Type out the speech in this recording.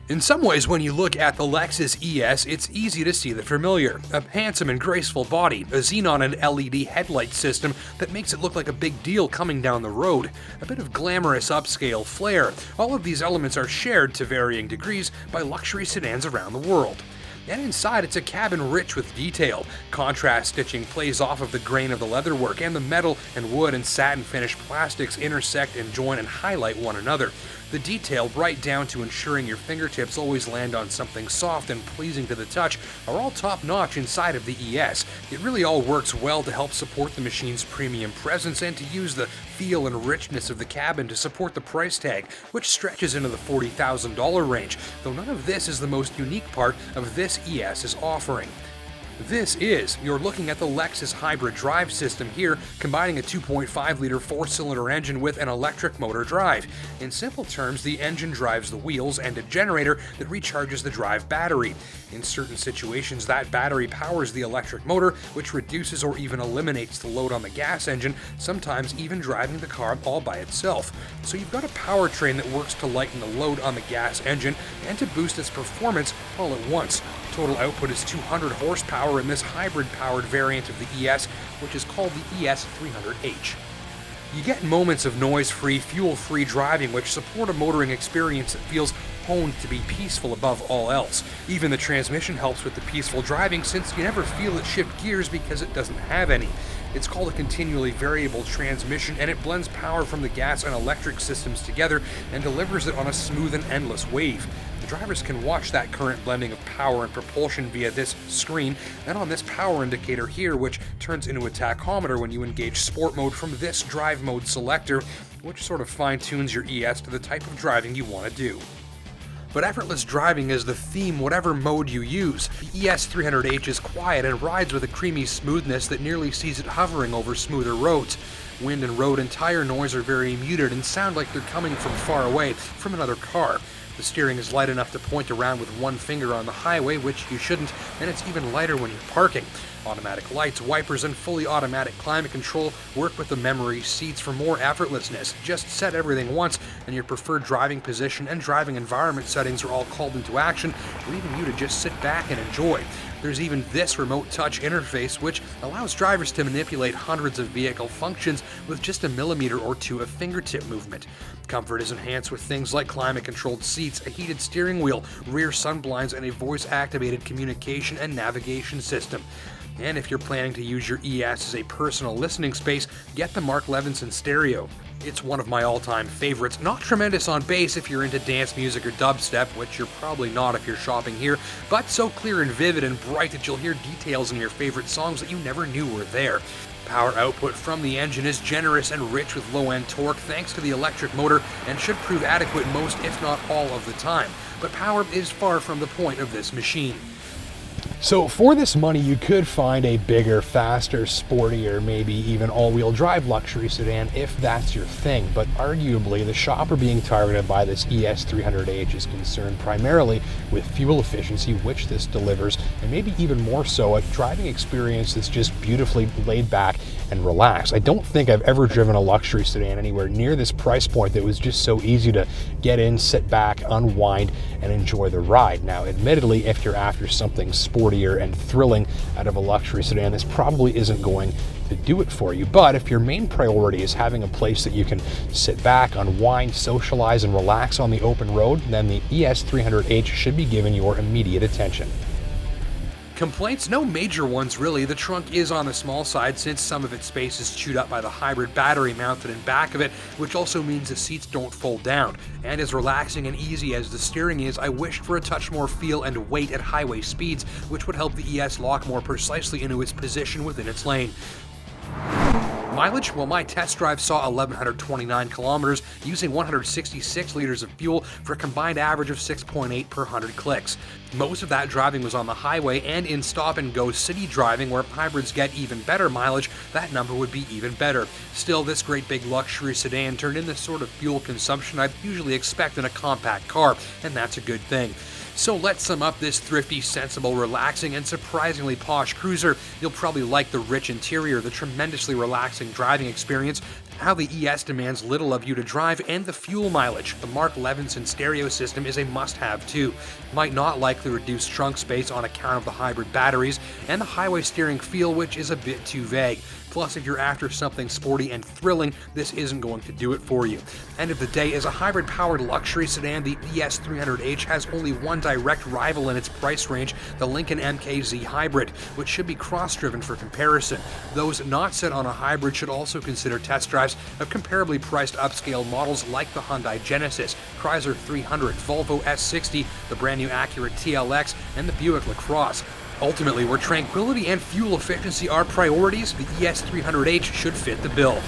In some ways, when you look at the Lexus ES, it's easy to see the familiar. A handsome and graceful body, a xenon and LED headlight system that makes it look like a big deal coming down the road, a bit of glamorous upscale flair. All of these elements are shared to varying degrees by luxury sedans around the world. And inside, it's a cabin rich with detail. Contrast stitching plays off of the grain of the leatherwork, and the metal and wood and satin finished plastics intersect and join and highlight one another. The detail, right down to ensuring your fingertips always land on something soft and pleasing to the touch, are all top-notch inside of the ES. It really all works well to help support the machine's premium presence and to use the feel and richness of the cabin to support the price tag, which stretches into the $40,000 range, though none of this is the most unique part of this ES's offering. You're looking at the Lexus hybrid drive system here, combining a 2.5-liter 4-cylinder engine with an electric motor drive. In simple terms, the engine drives the wheels and a generator that recharges the drive battery. In certain situations, that battery powers the electric motor, which reduces or even eliminates the load on the gas engine, sometimes even driving the car all by itself. So you've got a powertrain that works to lighten the load on the gas engine and to boost its performance all at once. Total output is 200 horsepower in this hybrid-powered variant of the ES, which is called the ES300H. You get moments of noise-free, fuel-free driving which support a motoring experience that feels honed to be peaceful above all else. Even the transmission helps with the peaceful driving, since you never feel it shift gears because it doesn't have any. It's called a continually variable transmission, and it blends power from the gas and electric systems together and delivers it on a smooth and endless wave. The drivers can watch that current blending of power and propulsion via this screen, and on this power indicator here, which turns into a tachometer when you engage sport mode from this drive mode selector, which sort of fine-tunes your ES to the type of driving you want to do. But effortless driving is the theme whatever mode you use. The ES300H is quiet and rides with a creamy smoothness that nearly sees it hovering over smoother roads. Wind and road and tire noise are very muted and sound like they're coming from far away, from another car. The steering is light enough to point around with one finger on the highway, which you shouldn't, and it's even lighter when you're parking. Automatic lights, wipers, and fully automatic climate control work with the memory seats for more effortlessness. Just set everything once, and your preferred driving position and driving environment settings are all called into action, leaving you to just sit back and enjoy. There's even this remote touch interface, which allows drivers to manipulate hundreds of vehicle functions with just a millimeter or two of fingertip movement. Comfort is enhanced with things like climate-controlled seats, a heated steering wheel, rear sunblinds, and a voice-activated communication and navigation system. And if you're planning to use your ES as a personal listening space, get the Mark Levinson stereo. It's one of my all-time favorites. Not tremendous on bass if you're into dance music or dubstep, which you're probably not if you're shopping here, but so clear and vivid and bright that you'll hear details in your favorite songs that you never knew were there. Power output from the engine is generous and rich with low-end torque thanks to the electric motor and should prove adequate most, if not all, of the time. But power is far from the point of this machine. So for this money, you could find a bigger, faster, sportier, maybe even all-wheel drive luxury sedan if that's your thing. But arguably, the shopper being targeted by this ES300H is concerned primarily with fuel efficiency, which this delivers, and maybe even more so, a driving experience that's just beautifully laid back and relaxed. I don't think I've ever driven a luxury sedan anywhere near this price point that was just so easy to get in, sit back, unwind, and enjoy the ride. Now, admittedly, if you're after something sportier and thrilling out of a luxury sedan, this probably isn't going to do it for you. But if your main priority is having a place that you can sit back, unwind, socialize, and relax on the open road, then the ES300H should be given your immediate attention. Complaints? No major ones really. The trunk is on the small side since some of its space is chewed up by the hybrid battery mounted in back of it, which also means the seats don't fold down. And as relaxing and easy as the steering is, I wished for a touch more feel and weight at highway speeds, which would help the ES lock more precisely into its position within its lane. Mileage? Well, my test drive saw 1,129 kilometers using 166 liters of fuel for a combined average of 6.8 per 100 clicks. Most of that driving was on the highway, and in stop-and-go city driving, where hybrids get even better mileage, that number would be even better. Still, this great big luxury sedan turned in the sort of fuel consumption I'd usually expect in a compact car, and that's a good thing. So let's sum up this thrifty, sensible, relaxing, and surprisingly posh cruiser. You'll probably like the rich interior, the tremendously relaxing driving experience, How the ES demands little of you to drive, and the fuel mileage. The Mark Levinson stereo system is a must-have too. Might not likely reduce trunk space on account of the hybrid batteries, and the highway steering feel, which is a bit too vague. Plus, if you're after something sporty and thrilling, this isn't going to do it for you. End of the day, as a hybrid-powered luxury sedan, the ES300H has only one direct rival in its price range, the Lincoln MKZ Hybrid, which should be cross-driven for comparison. Those not set on a hybrid should also consider test drives of comparably priced upscale models like the Hyundai Genesis, Chrysler 300, Volvo S60, the brand new Acura TLX, and the Buick LaCrosse. Ultimately, where tranquility and fuel efficiency are priorities, the ES300H should fit the bill.